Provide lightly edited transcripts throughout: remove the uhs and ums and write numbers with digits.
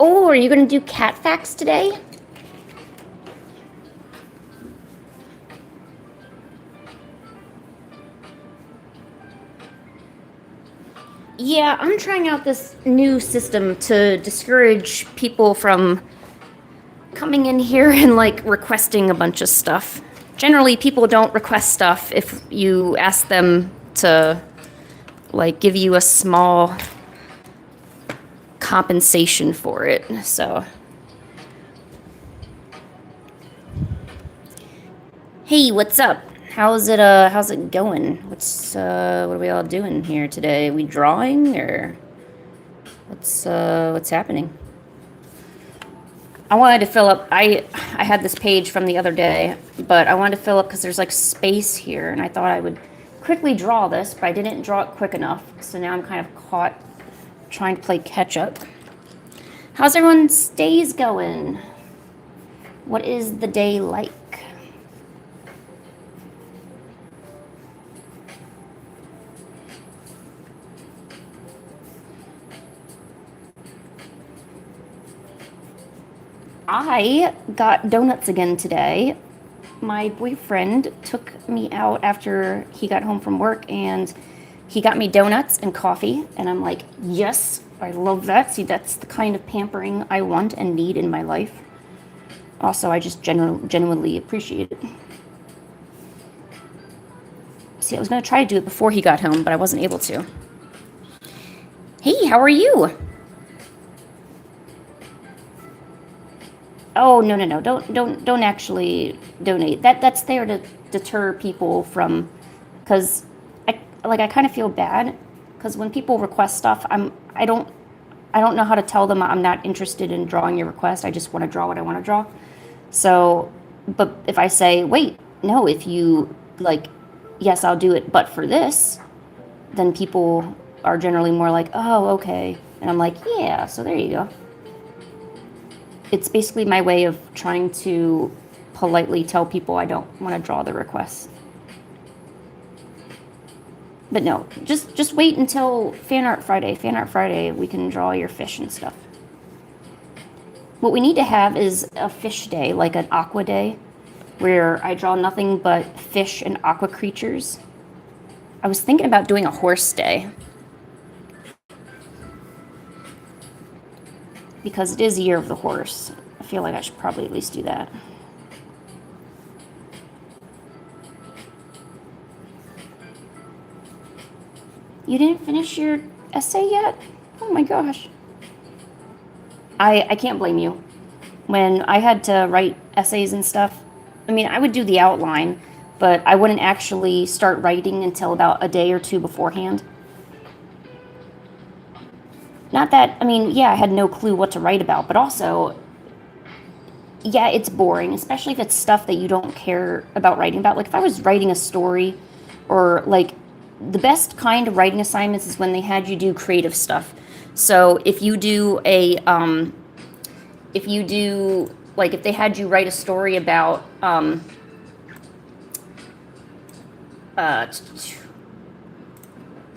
Oh, are you going to do cat facts today? Yeah, I'm trying out this new system to discourage people from coming in here and like requesting a bunch of stuff. Generally, people don't request stuff if you ask them to like give you a small compensation for it. So, hey, what's up? How's it going? What are we all doing here today? Are we drawing or what's happening? I wanted to fill up. I had this page from the other day, but I wanted to fill up because there's like space here, and I thought I would quickly draw this, but I didn't draw it quick enough. So now I'm kind of caught trying to play catch up. How's everyone's days going? What is the day like? I got donuts again today. My boyfriend took me out after he got home from work and he got me donuts and coffee. And I'm like, yes, I love that. See, that's the kind of pampering I want and need in my life. Also, I just genuinely appreciate it. See, I was going to try to do it before he got home, but I wasn't able to. Hey, how are you? Oh, no. Don't actually donate. That's there to deter people from, because I kind of feel bad because when people request stuff, I don't know how to tell them I'm not interested in drawing your request. I just want to draw what I want to draw. So, but if I say, wait, no, if you like, yes, I'll do it, but for this, then people are generally more like, oh, okay. And I'm like, yeah, so there you go. It's basically my way of trying to politely tell people I don't want to draw the requests. But no, just wait until Fan Art Friday. Fan Art Friday, we can draw your fish and stuff. What we need to have is a fish day, like an aqua day, where I draw nothing but fish and aqua creatures. I was thinking about doing a horse day. Because it is Year of the Horse. I feel like I should probably at least do that. You didn't finish your essay yet? Oh my gosh. I can't blame you. When I had to write essays and stuff, I mean, I would do the outline, but I wouldn't actually start writing until about a day or two beforehand. Not that, I mean, yeah, I had no clue what to write about, but also, yeah, it's boring, especially if it's stuff that you don't care about writing about. Like if I was writing a story or like the best kind of writing assignments is when they had you do creative stuff. So if you do if they had you write a story about,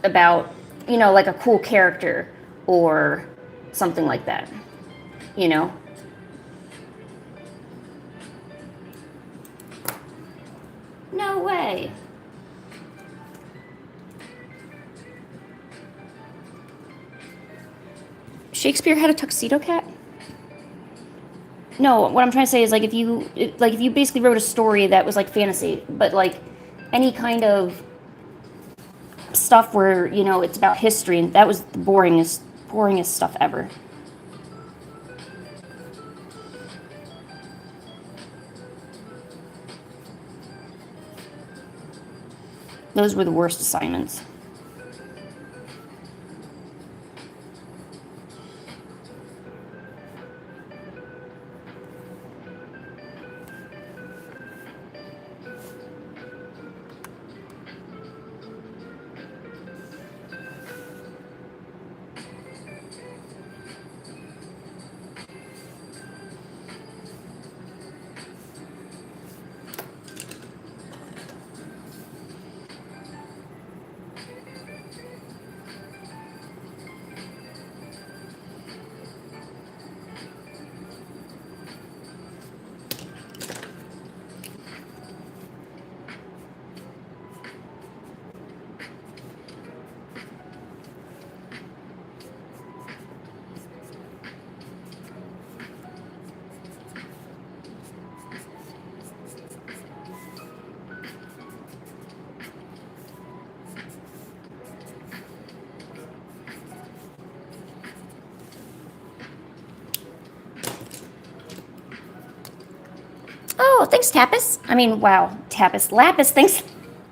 about, like a cool character or something like that, you know? No way. Shakespeare had a tuxedo cat? No, what I'm trying to say is like if you basically wrote a story that was like fantasy, but like any kind of stuff where, it's about history, and that was the boringest stuff ever. Those were the worst assignments. Oh, thanks, Tapis. I mean, wow, Tapis. Lapis, thanks.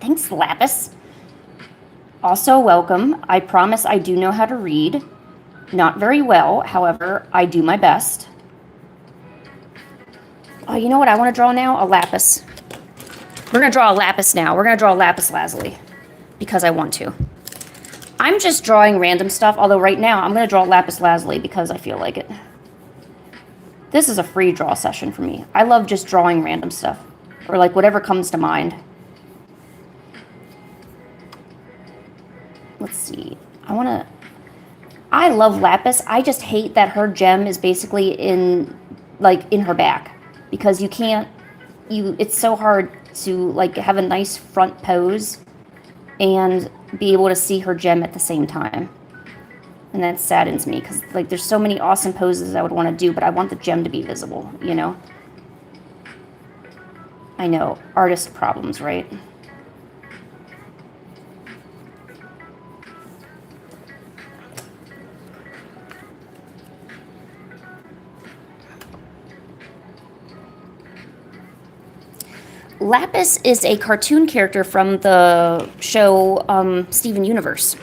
Thanks, Lapis. Also, welcome. I promise I do know how to read. Not very well, however, I do my best. Oh, you know what I want to draw now? A lapis. We're going to draw a lapis now. We're going to draw a lapis lazuli because I want to. I'm just drawing random stuff, although right now I'm going to draw lapis lazuli because I feel like it. This is a free draw session for me. I love just drawing random stuff or like whatever comes to mind. Let's see. I love lapis. I just hate that her gem is basically in her back because it's so hard to like have a nice front pose and be able to see her gem at the same time. And that saddens me because like there's so many awesome poses I would want to do, but I want the gem to be visible, you know? I know, artist problems, right? Lapis is a cartoon character from the show Steven Universe.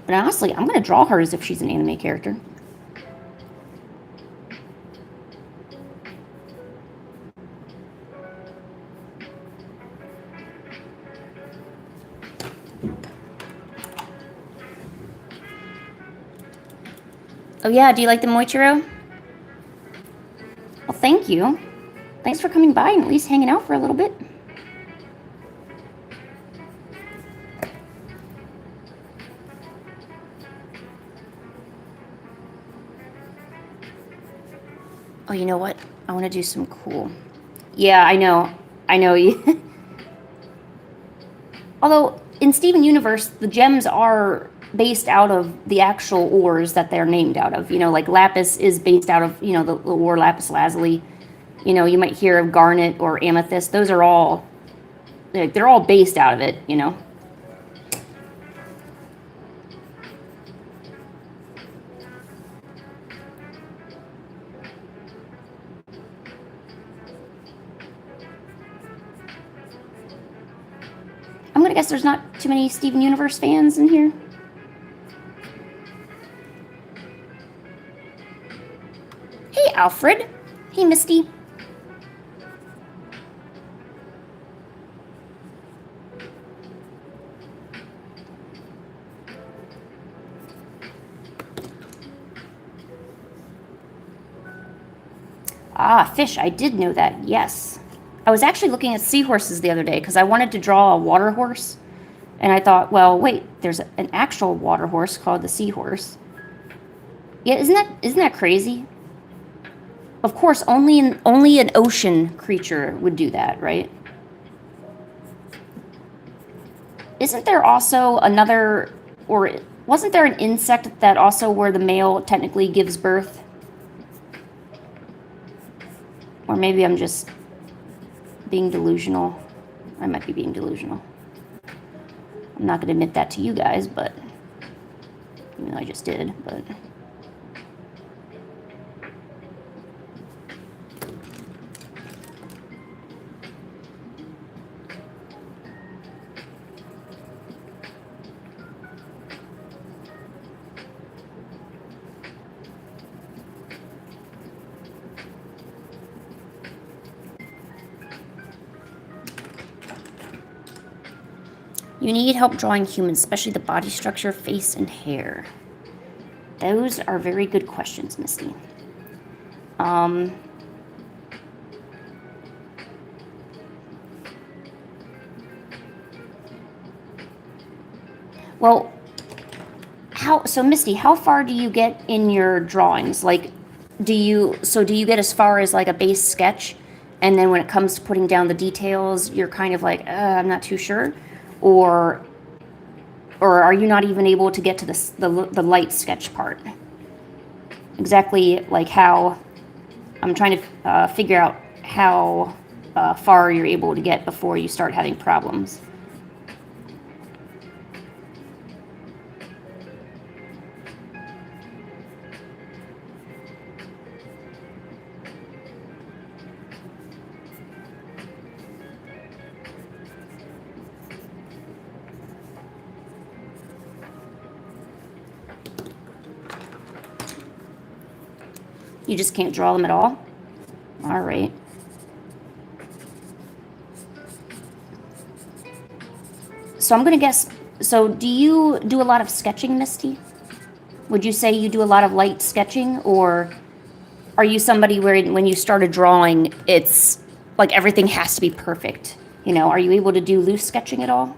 But honestly, I'm going to draw her as if she's an anime character. Oh yeah, do you like the Moichiro? Well, thank you. Thanks for coming by and at least hanging out for a little bit. Oh, you know what? I want to do some cool. Yeah, I know. I know you. Although, in Steven Universe, the gems are based out of the actual ores that they're named out of. You know, like lapis is based out of, you know, the ore lapis lazuli. You know, you might hear of garnet or amethyst. Those are all, they're all based out of it, you know. I'm gonna guess there's not too many Steven Universe fans in here. Hey, Alfred. Hey, Misty. Ah, fish. I did know that, yes. I was actually looking at seahorses the other day because I wanted to draw a water horse. And I thought, well, wait, there's an actual water horse called the seahorse. Yeah, isn't that crazy? Of course, only an ocean creature would do that, right? Isn't there also another, or wasn't there an insect that also where the male technically gives birth? Or maybe I'm just being delusional. I might be being delusional. I'm not going to admit that to you guys, but even though I just did, but you need help drawing humans, especially the body structure, face, and hair. Those are very good questions, Misty. Well, so Misty, how far do you get in your drawings? Like, do you get as far as like a base sketch, and then when it comes to putting down the details, you're kind of like, I'm not too sure? Or are you not even able to get to the light sketch part? Exactly like how I'm trying to figure out how far you're able to get before you start having problems. You just can't draw them at all? All right. So I'm going to guess, so do you do a lot of sketching, Misty? Would you say you do a lot of light sketching, or are you somebody where when you started drawing, it's like everything has to be perfect? You know, are you able to do loose sketching at all?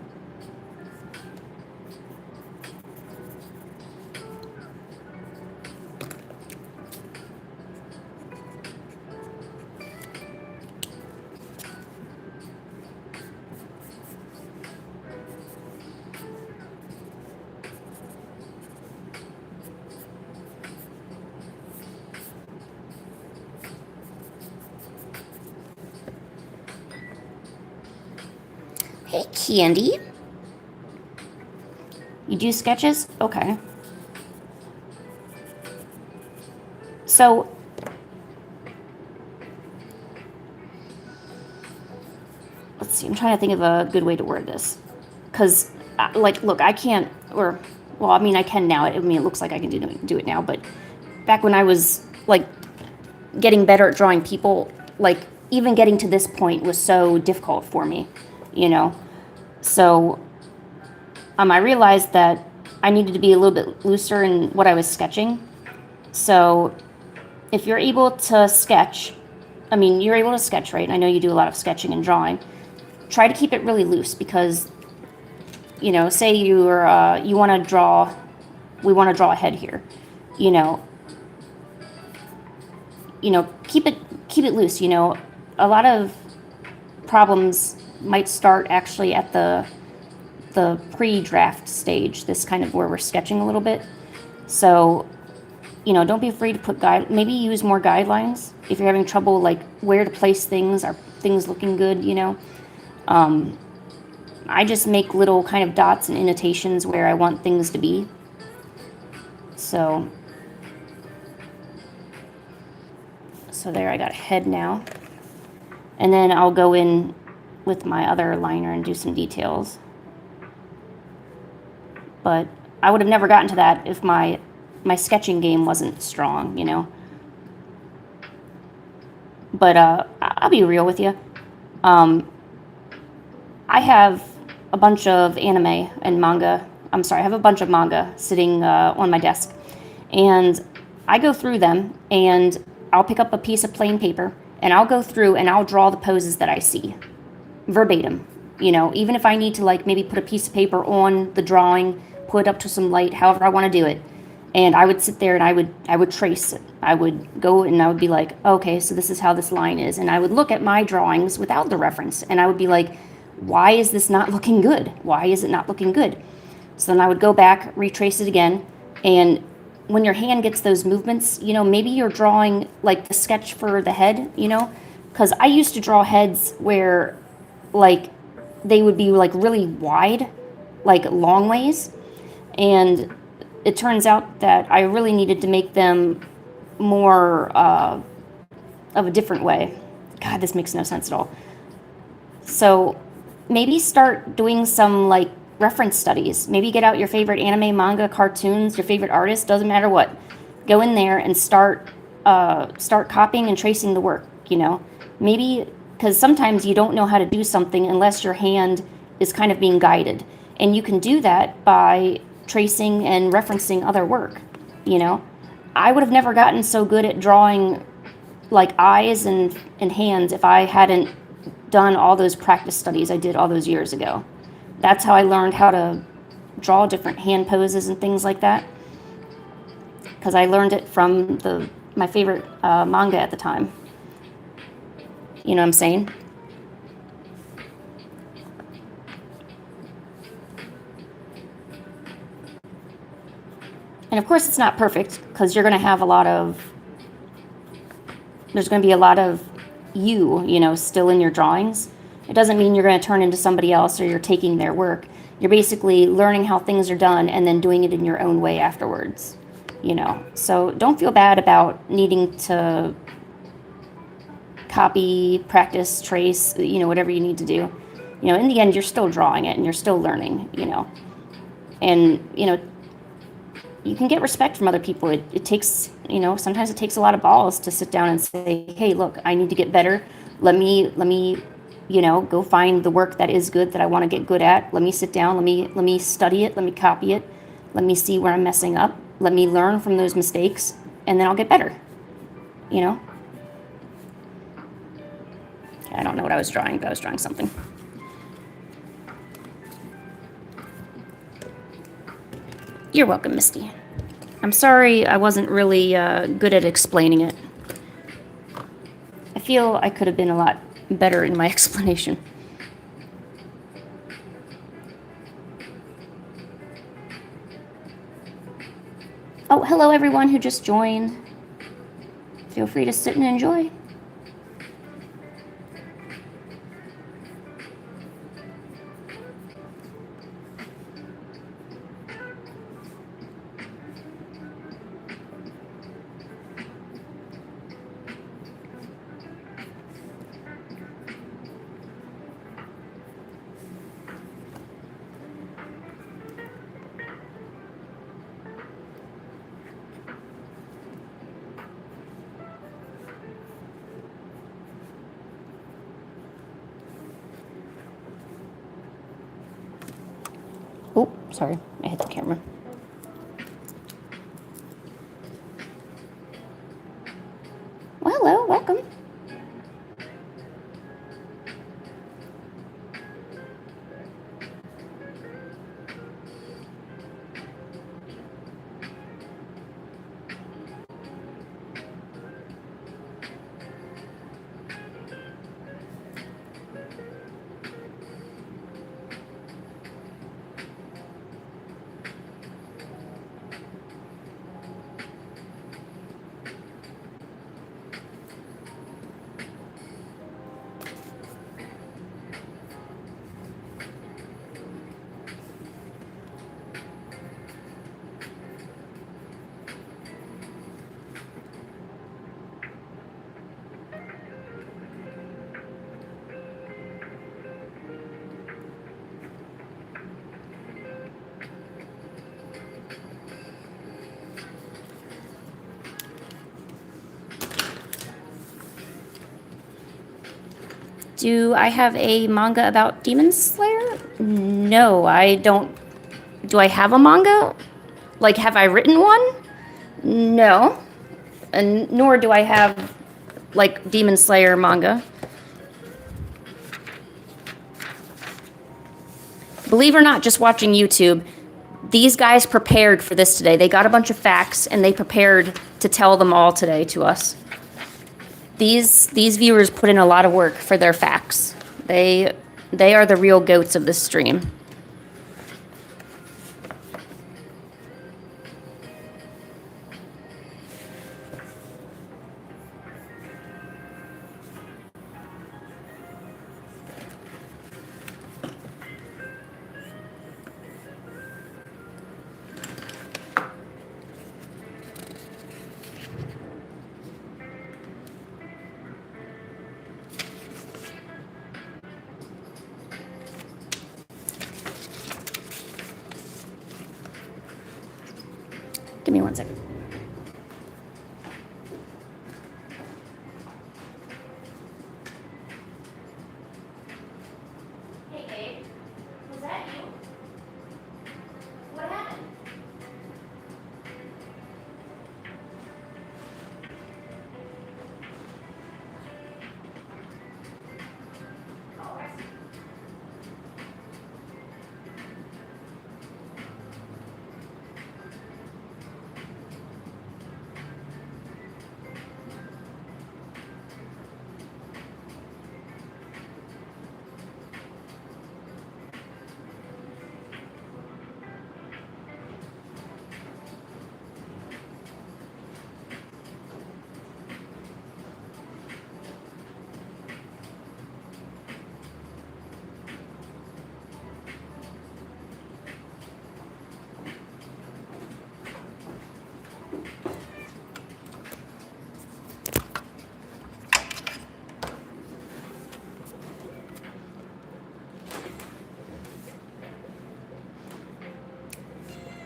Hey, Candy. You do sketches? Okay. So, let's see, I'm trying to think of a good way to word this. Because, like, look, I can't, or, well, I mean, I can now. I mean, it looks like I can do it now, but back when I was, like, getting better at drawing people, like, even getting to this point was so difficult for me, you know? So, I realized that I needed to be a little bit looser in what I was sketching. So, if you're able to sketch, I mean, you're able to sketch, right? I know you do a lot of sketching and drawing. Try to keep it really loose because, you know, say you want to draw, we want to draw a head here, you know, keep it loose. You know, a lot of problems might start actually at the pre-draft stage, this kind of where we're sketching a little bit. So, you know, don't be afraid to put maybe use more guidelines if you're having trouble, like where to place things. Are things looking good, you know? I just make little kind of dots and annotations where I want things to be. So there, I got a head now. And then I'll go in with my other liner and do some details. But I would have never gotten to that if my sketching game wasn't strong, you know. But I'll be real with you. I have a bunch of anime and manga. I'm sorry, I have a bunch of manga sitting on my desk. And I go through them, and I'll pick up a piece of plain paper, and I'll go through and I'll draw the poses that I see. Verbatim. You know, even if I need to, like, maybe put a piece of paper on the drawing, put it up to some light, however I want to do it. And I would sit there and I would trace it. I would go and I would be like, okay, so this is how this line is. And I would look at my drawings without the reference, and I would be like, why is this not looking good? Why is it not looking good? So then I would go back, retrace it again. And when your hand gets those movements, you know, maybe you're drawing like the sketch for the head, you know, because I used to draw heads where like they would be like really wide, like long ways. And it turns out that I really needed to make them more of a different way. God, this makes no sense at all. So maybe start doing some like reference studies. Maybe get out your favorite anime, manga, cartoons, your favorite artist, doesn't matter what. Go in there and start copying and tracing the work, you know. Maybe, because sometimes you don't know how to do something unless your hand is kind of being guided. And you can do that by tracing and referencing other work, you know. I would have never gotten so good at drawing like eyes and hands if I hadn't done all those practice studies I did all those years ago. That's how I learned how to draw different hand poses and things like that, because I learned it from my favorite manga at the time. You know what I'm saying? And of course it's not perfect, because you're going to have there's going to be a lot of you know, still in your drawings. It doesn't mean you're going to turn into somebody else or you're taking their work. You're basically learning how things are done and then doing it in your own way afterwards, you know. So don't feel bad about needing to copy, practice, trace, you know, whatever you need to do. You know, in the end, you're still drawing it and you're still learning, you know. And, you know, you can get respect from other people. It takes, sometimes it takes a lot of balls to sit down and say, hey, look, I need to get better. Let me, go find the work that is good that I want to get good at. Let me sit down. Let me study it. Let me copy it. Let me see where I'm messing up. Let me learn from those mistakes, and then I'll get better. I don't know what I was drawing, but I was drawing something. You're welcome, Misty. I'm sorry I wasn't really good at explaining it. I feel I could have been a lot better in my explanation. Oh, hello everyone who just joined. Feel free to sit and enjoy. Oh, sorry, I hit the camera. Well, hello, welcome. Do I have a manga about Demon Slayer? No, I don't. Do I have a manga? Like, have I written one? No. And nor do I have, like, Demon Slayer manga. Believe it or not, just watching YouTube, these guys prepared for this today. They got a bunch of facts, and they prepared to tell them all today to us. These viewers put in a lot of work for their facts. They are the real goats of this stream. Give me 1 second. Hey, Kate. Was that you? What happened? Oh, I see.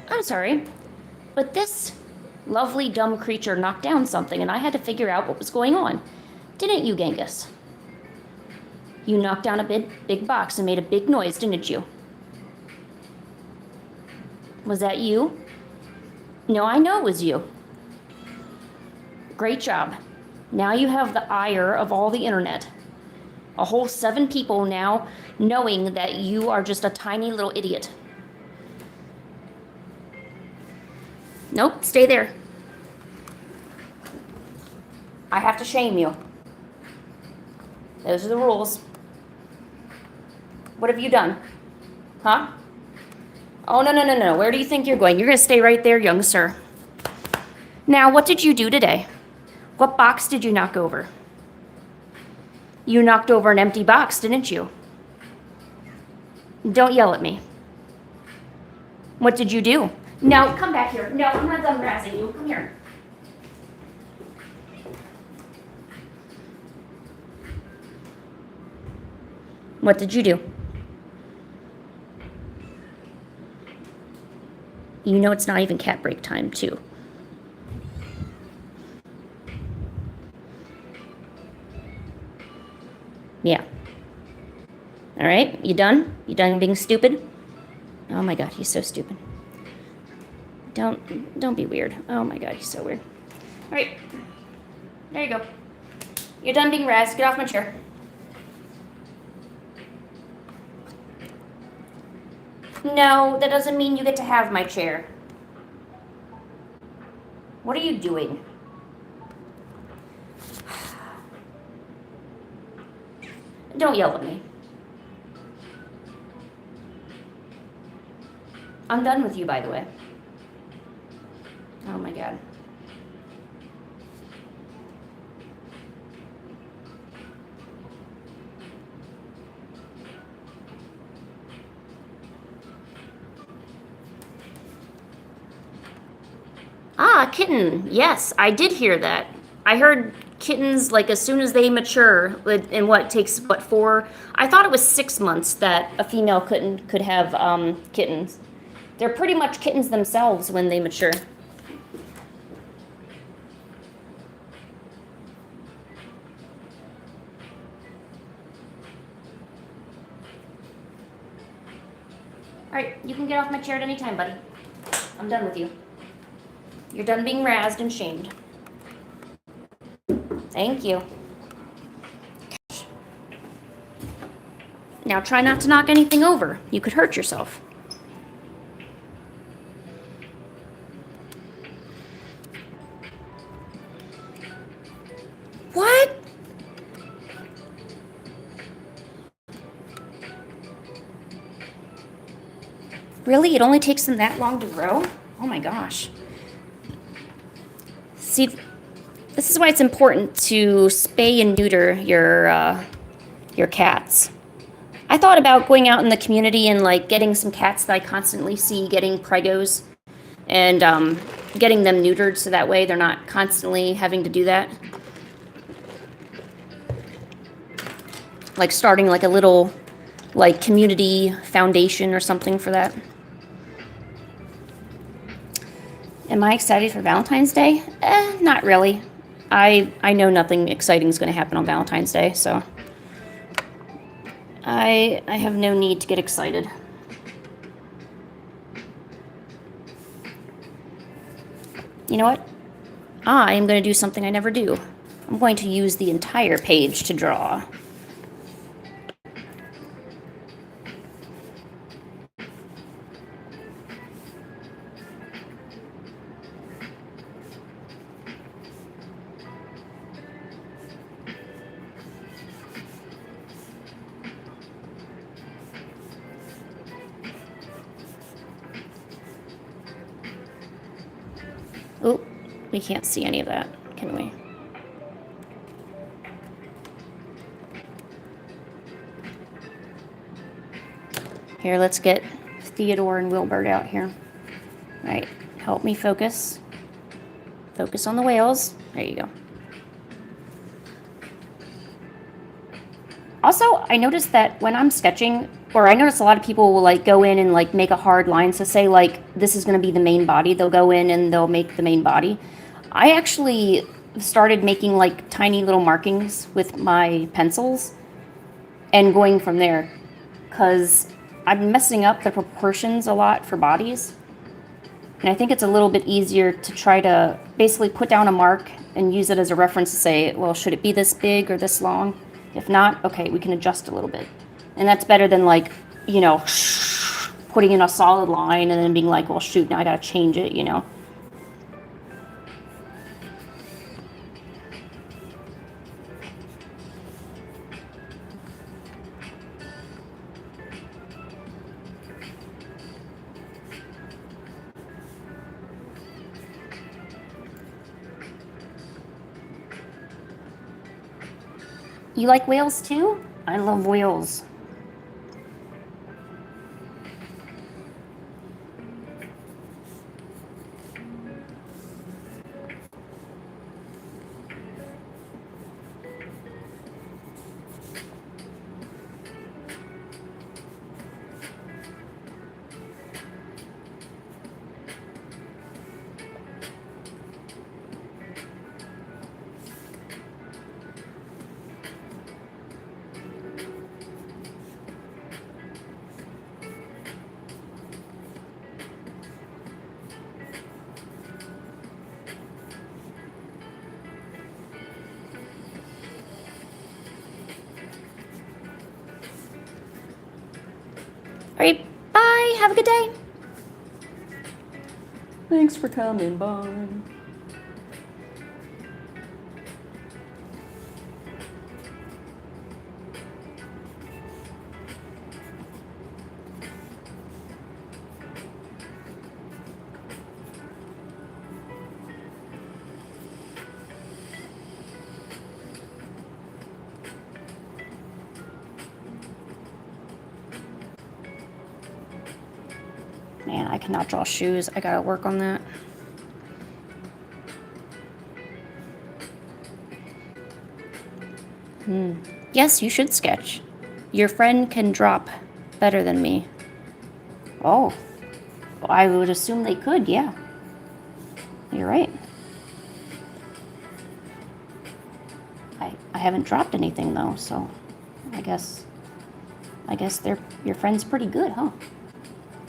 I'm sorry. But this lovely dumb creature knocked down something, and I had to figure out what was going on. Didn't you, Genghis? You knocked down a big box and made a big noise, didn't you? Was that you? No, I know it was you. Great job. Now you have the ire of all the internet. A whole 7 people now knowing that you are just a tiny little idiot. Nope, stay there. I have to shame you. Those are the rules. What have you done? Huh? Oh, no. Where do you think you're going? You're going to stay right there, young sir. Now, what did you do today? What box did you knock over? You knocked over an empty box, didn't you? Don't yell at me. What did you do? No, come back here. No, I'm not done razzing you. Come here. What did you do? You know it's not even cat break time, too. Yeah. All right, you done? You done being stupid? Oh my God, he's so stupid. Don't be weird. Oh my God, he's so weird. All right, there you go. You're done being razzed. Get off my chair. No, that doesn't mean you get to have my chair. What are you doing? Don't yell at me. I'm done with you, by the way. Oh my God. Ah, kitten. Yes, I did hear that. I heard kittens, like, as soon as they mature, in what takes, 4? I thought it was 6 months that a female kitten could have kittens. They're pretty much kittens themselves when they mature. All right, you can get off my chair at any time, buddy. I'm done with you. You're done being razzed and shamed. Thank you. Now try not to knock anything over. You could hurt yourself. What? Really? It only takes them that long to grow? Oh my gosh. See, this is why it's important to spay and neuter your cats. I thought about going out in the community and like getting some cats that I constantly see getting pregos and getting them neutered so that way they're not constantly having to do that. Like starting like a little like community foundation or something for that. Am I excited for Valentine's Day? Not really. I know nothing exciting is going to happen on Valentine's Day, so I have no need to get excited. You know what? I am going to do something I never do. I'm going to use the entire page to draw. Oh, we can't see any of that, can we? Here, let's get Theodore and Wilbert out here. All right, help me focus. Focus on the whales. There you go. Also, I noticed that when I'm sketching, or I notice a lot of people will like go in and like make a hard line. So say like this is going to be the main body. They'll go in and they'll make the main body. I actually started making like tiny little markings with my pencils and going from there, because I'm messing up the proportions a lot for bodies. And I think it's a little bit easier to try to basically put down a mark and use it as a reference to say, well, should it be this big or this long? If not, okay, we can adjust a little bit. And that's better than like, you know, putting in a solid line and then being like, well, shoot, now I gotta change it, you know? You like whales too? I love whales. All right, bye. Have a good day. Thanks for coming by. Man, I cannot draw shoes. I gotta work on that. Yes, you should sketch. Your friend can drop better than me. Oh, well, I would assume they could, yeah. You're right. I haven't dropped anything though, so I guess your friend's pretty good, huh?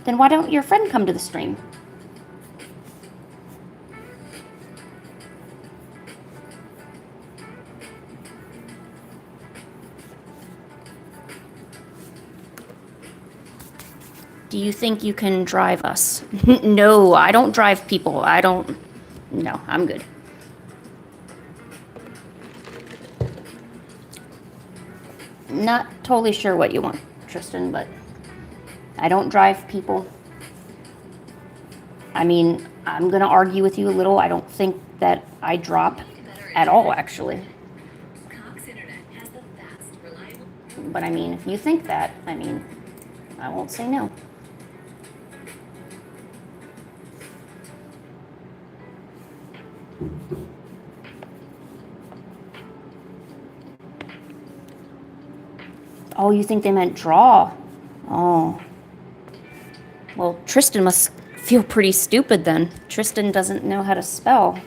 Then why don't your friend come to the stream? Do you think you can drive us? No, I don't drive people. No, I'm good. Not totally sure what you want, Tristan, but I don't drive people. I mean, I'm gonna argue with you a little. I don't think that I drop at all, actually. But I mean, if you think that, I mean, I won't say no. Oh, you think they meant draw? Oh. Well, Tristan must feel pretty stupid then. Tristan doesn't know how to spell.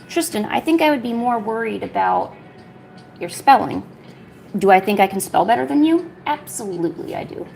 Tristan, I think I would be more worried about your spelling. Do I think I can spell better than you? Absolutely, I do.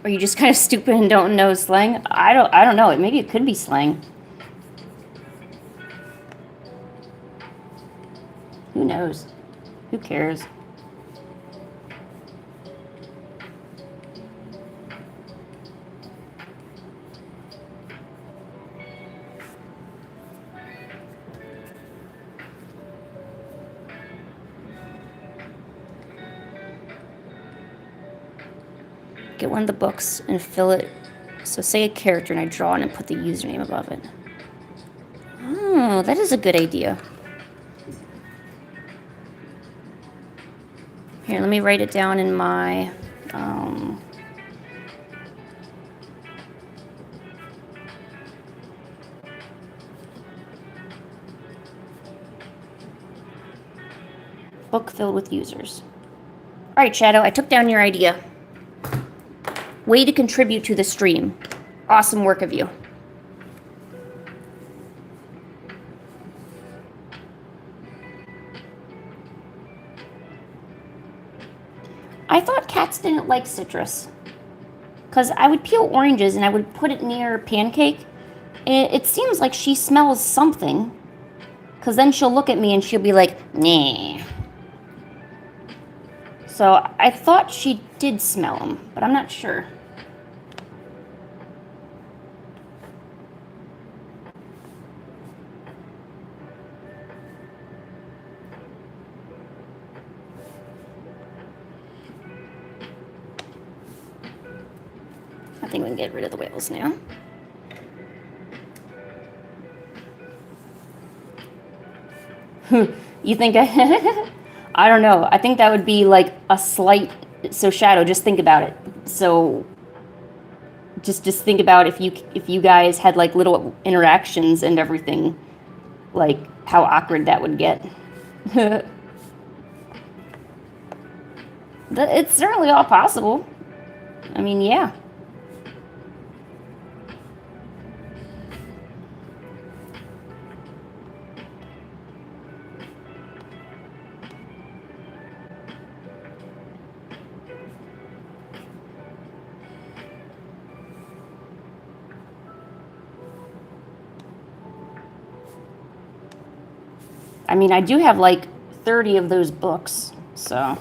Are you just kind of stupid and don't know slang? I don't know. Maybe it could be slang. Who knows? Who cares? Get one of the books and fill it So say a character and I draw it and put the username above it. Oh, that is a good idea. Here, let me write it down in my... book filled with users. All right, Shadow, I took down your idea. Way to contribute to the stream. Awesome work of you. I thought cats didn't like citrus. Because I would peel oranges and I would put it near Pancake. It seems like she smells something. Because then she'll look at me and she'll be like, nah. So I thought she did smell them, but I'm not sure. I think we can get rid of the whales now. You think I don't know. I think that would be like a slight... So Shadow, just think about it. So just think about if you guys had like little interactions and everything, like how awkward that would get. It's certainly all possible. I mean, yeah. I mean, I do have like 30 of those books, so...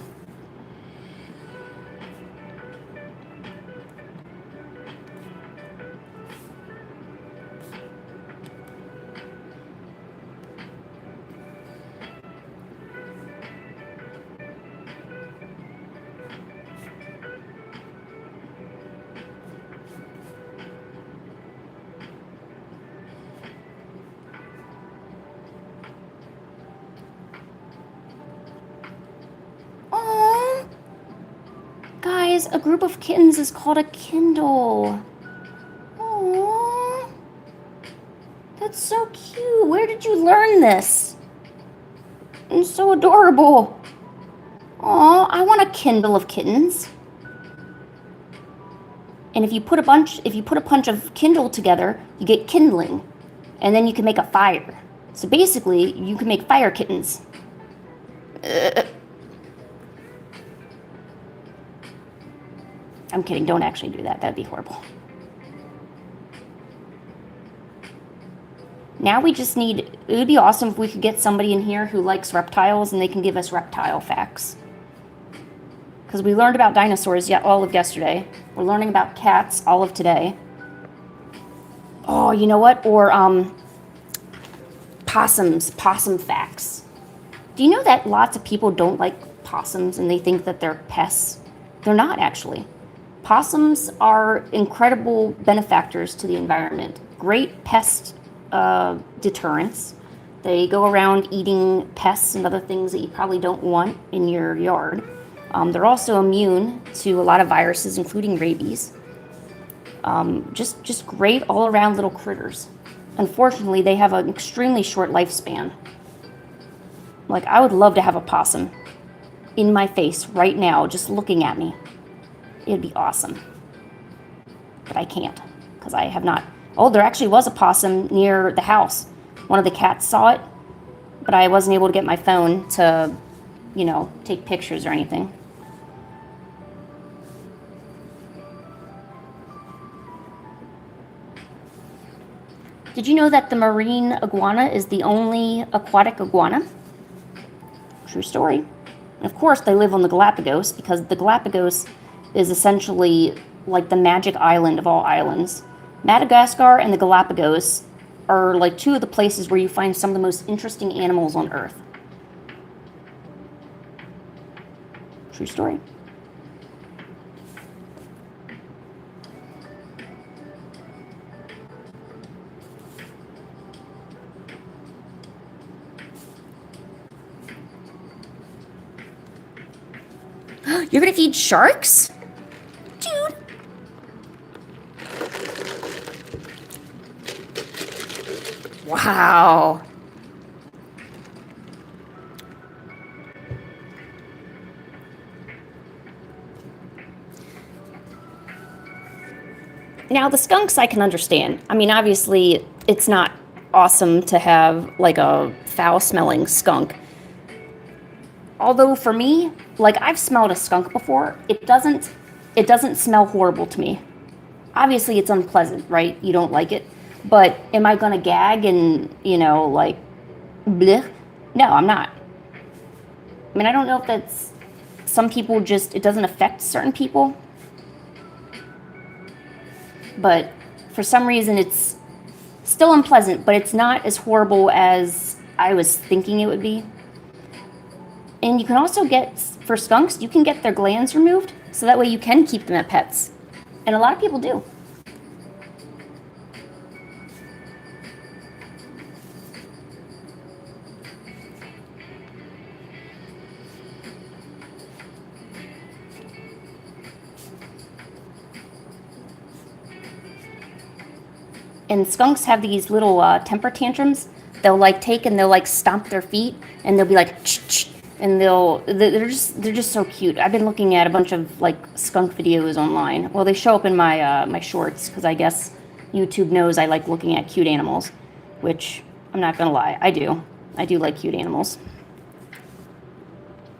Guys, a group of kittens is called a Kindle. Aww. That's so cute. Where did you learn this? It's so adorable. Aw, I want a Kindle of kittens. And if you put a bunch of Kindle together, you get kindling. And then you can make a fire. So basically, you can make fire kittens. I'm kidding, don't actually do that. That'd be horrible. Now we just need... It would be awesome if we could get somebody in here who likes reptiles and they can give us reptile facts. Because we learned about dinosaurs all of yesterday. We're learning about cats all of today. Oh, you know what? Or possums, possum facts. Do you know that lots of people don't like possums and they think that they're pests? They're not, actually. Possums are incredible benefactors to the environment. Great pest deterrents. They go around eating pests and other things that you probably don't want in your yard. They're also immune to a lot of viruses, including rabies. Just great all-around little critters. Unfortunately, they have an extremely short lifespan. Like, I would love to have a possum in my face right now, just looking at me. It'd be awesome. But I can't, because I have not. Oh, there actually was a possum near the house. One of the cats saw it, but I wasn't able to get my phone to, you know, take pictures or anything. Did you know that the marine iguana is the only aquatic iguana? True story. And of course, they live on the Galapagos, because the Galapagos is essentially like the magic island of all islands. Madagascar and the Galapagos are like two of the places where you find some of the most interesting animals on Earth. True story. You're gonna feed sharks? Dude. Wow. Now, the skunks I can understand. I mean, obviously, it's not awesome to have, like, a foul-smelling skunk. Although, for me, like, I've smelled a skunk before. It doesn't smell horrible to me. Obviously, it's unpleasant, right? You don't like it. But am I gonna gag and, you know, like, bleh? No, I'm not. I mean, I don't know if that's... Some people just... It doesn't affect certain people. But for some reason, it's still unpleasant, but it's not as horrible as I was thinking it would be. And you can also get, for skunks, you can get their glands removed, so that way you can keep them as pets. And a lot of people do. And skunks have these little temper tantrums. They'll like take and they'll like stomp their feet, and they'll be like, ch-ch, and they're just so cute. I've been looking at a bunch of like skunk videos online. Well, they show up in my my shorts because I guess YouTube knows I like looking at cute animals, which I'm not gonna lie, I do. I do like cute animals.